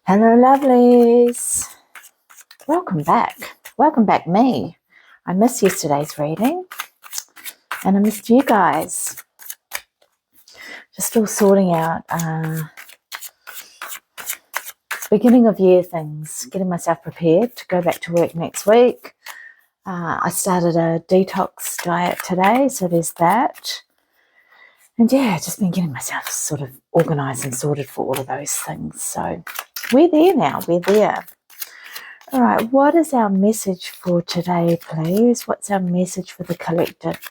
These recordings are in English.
Hello, lovelies. Welcome back. Welcome back, me. I missed yesterday's reading and I missed you guys. Just still sorting out beginning of year things, getting myself prepared to go back to work next week. I started a detox diet today, so there's that. And yeah, just been getting myself sort of organised and sorted for all of those things. So we're there now, we're there. All right, what is our message for today, please? What's our message for the collective?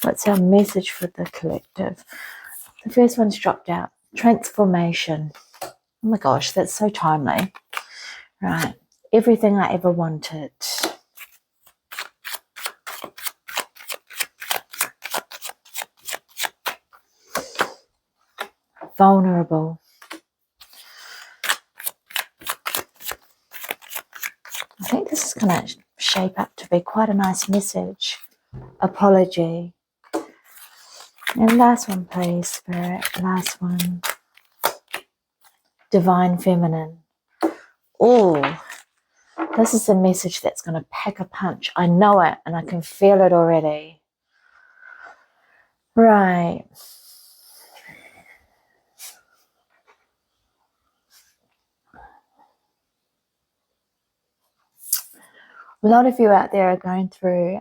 What's our message for the collective? The first one's dropped out. Transformation. Oh my gosh, that's so timely. Right, everything I ever wanted. Vulnerable. I think this is going to shape up to be quite a nice message. Apology. And last one, please, Spirit. Last one. Divine Feminine. Oh, this is a message that's going to pack a punch. I know it and I can feel it already. Right. A lot of you out there are going through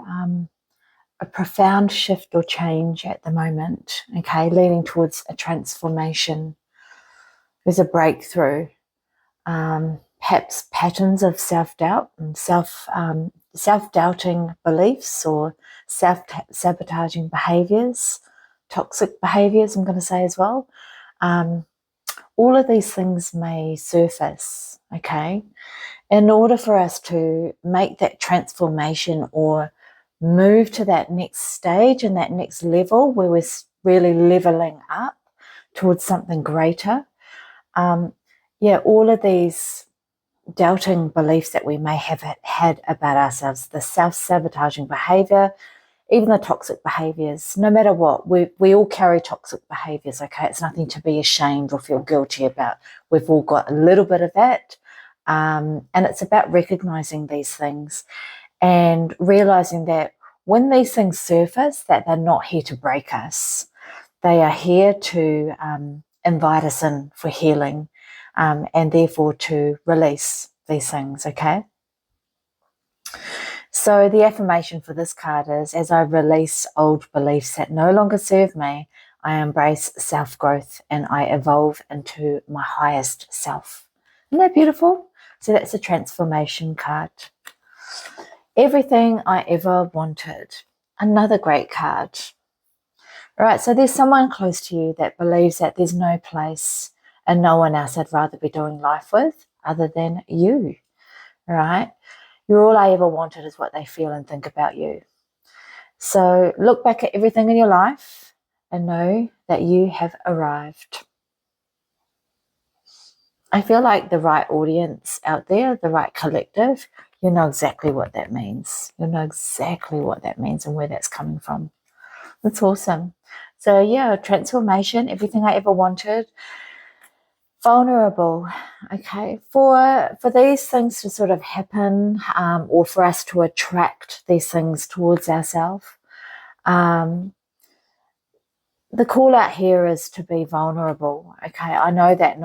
a profound shift or change at the moment, okay, leading towards a transformation. There's a breakthrough. Perhaps patterns of self-doubt and self-doubting beliefs or self-sabotaging behaviours, toxic behaviours, I'm going to say as well. All of these things may surface, okay? In order for us to make that transformation or move to that next stage and that next level where we're really leveling up towards something greater, all of these doubting beliefs that we may have had about ourselves, the self-sabotaging behavior, even the toxic behaviors, no matter what, we all carry toxic behaviors, okay? It's nothing to be ashamed or feel guilty about. We've all got a little bit of that. And it's about recognizing these things and realizing that when these things surface, that they're not here to break us. They are here to invite us in for healing and therefore to release these things, okay? So the affirmation for this card is, as I release old beliefs that no longer serve me, I embrace self-growth and I evolve into my highest self. Isn't that beautiful? So that's a transformation card. Everything I ever wanted. Another great card. All right, so there's someone close to you that believes that there's no place and no one else I'd rather be doing life with other than you. All right? You're all I ever wanted is what they feel and think about you. So look back at everything in your life and know that you have arrived. I feel like the right audience out there, the right collective, you know exactly what that means. You know exactly what that means and where that's coming from. That's awesome. So yeah, transformation, everything I ever wanted. Vulnerable, okay, for these things to sort of happen or for us to attract these things towards ourselves, the call out here is to be vulnerable, okay? I know that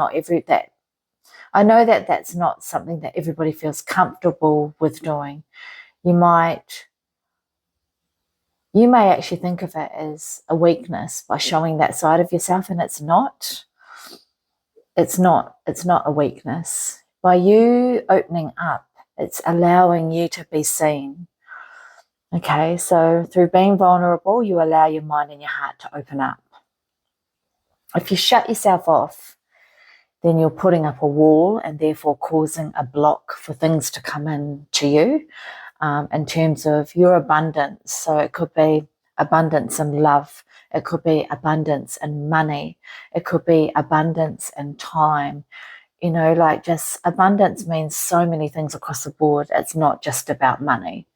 that's not something that everybody feels comfortable with doing. You may actually think of it as a weakness by showing that side of yourself, and it's not. It's not a weakness. By you opening up, it's allowing you to be seen. Okay, so through being vulnerable, you allow your mind and your heart to open up. If you shut yourself off, then you're putting up a wall and therefore causing a block for things to come in to you in terms of your abundance. So it could be abundance in love. It could be abundance in money. It could be abundance in time. You know, like just abundance means so many things across the board. It's not just about money.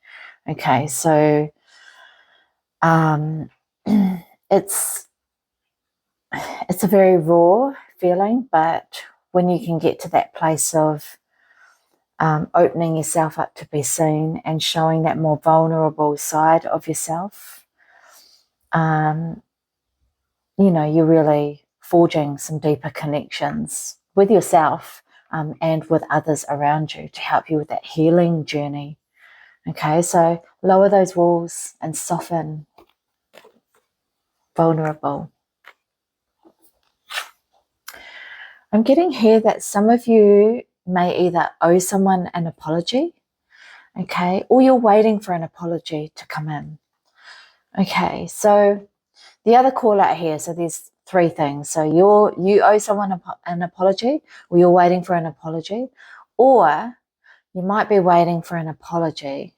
Okay, so it's a very raw feeling, but when you can get to that place of opening yourself up to be seen and showing that more vulnerable side of yourself, you're really forging some deeper connections with yourself and with others around you to help you with that healing journey. Okay, so lower those walls and soften. Vulnerable. I'm getting here that some of you may either owe someone an apology, okay, or you're waiting for an apology to come in. Okay, so the other call out here, so there's three things. So you owe someone an apology, or you're waiting for an apology, or you might be waiting for an apology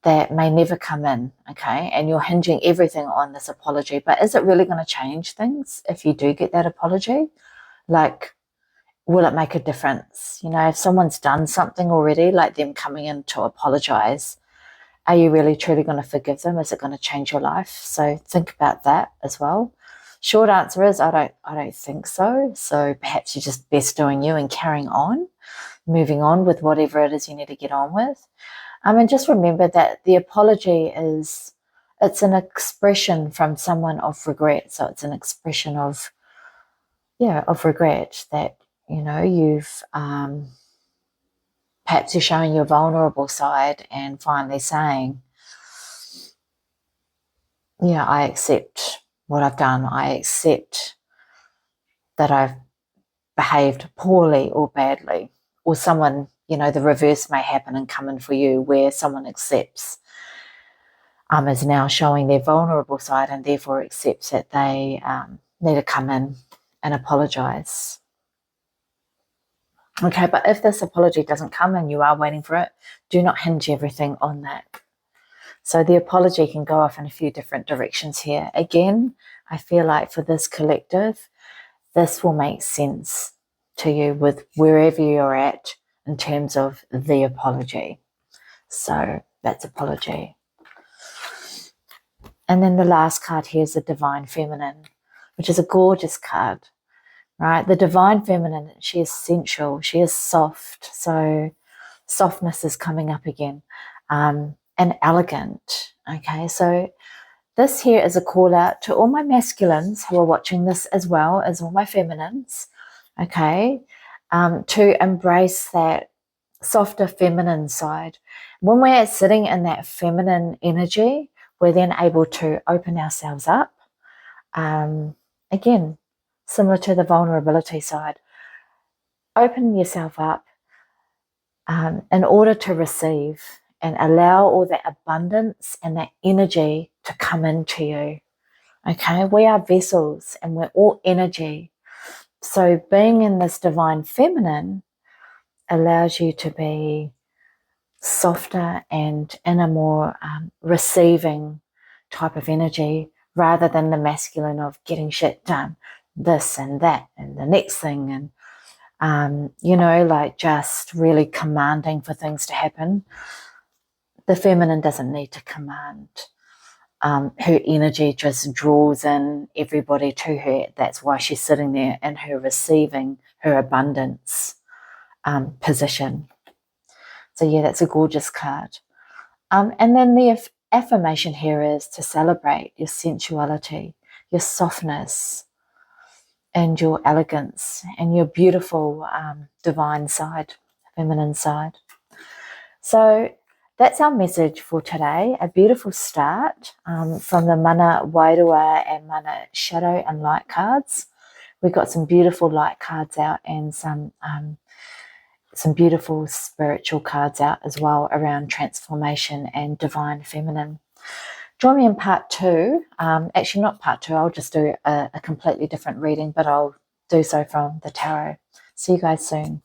that may never come in, okay, and you're hinging everything on this apology. But is it really going to change things if you do get that apology? Like, will it make a difference? If someone's done something already, like them coming in to apologize, are you really truly going to forgive them? Is it going to change your life? So think about that as well. Short answer is I don't think so. So perhaps you're just best doing you and carrying on, moving on with whatever it is you need to get on with. And just remember that the apology it's an expression from someone of regret. So it's an expression of regret that, you've perhaps you're showing your vulnerable side and finally saying, yeah, I accept what I've done. I accept that I've behaved poorly or badly. Or someone, the reverse may happen and come in for you, where someone accepts, is now showing their vulnerable side and therefore accepts that they need to come in and apologize. Okay, but if this apology doesn't come and you are waiting for it, do not hinge everything on that. So the apology can go off in a few different directions here. Again, I feel like for this collective, this will make sense to you with wherever you're at in terms of the apology. So that's apology. And then the last card here is the Divine Feminine, which is a gorgeous card. Right, the Divine Feminine, she is sensual, she is soft, so softness is coming up again, and elegant. Okay, so this here is a call out to all my masculines who are watching this, as well as all my feminines, okay, to embrace that softer feminine side. When we're sitting in that feminine energy, we're then able to open ourselves up. Again, similar to the vulnerability side, open yourself up in order to receive and allow all that abundance and that energy to come into you. Okay, we are vessels and we're all energy. So being in this Divine Feminine allows you to be softer and in a more receiving type of energy, rather than the masculine of getting shit done, this and that and the next thing, and like just really commanding for things to happen. The feminine doesn't need to command. Her energy just draws in everybody to her. That's why she's sitting there in her receiving, her abundance position. So yeah, that's a gorgeous card. And then the affirmation here is to celebrate your sensuality, your softness, and your elegance, and your beautiful divine side, feminine side. So that's our message for today. A beautiful start from the Mana Wairua and Mana Shadow and Light cards. We've got some beautiful light cards out and some beautiful spiritual cards out as well around transformation and divine feminine. Join me in part 2. Actually, not part 2. I'll just do a completely different reading, but I'll do so from the tarot. See you guys soon.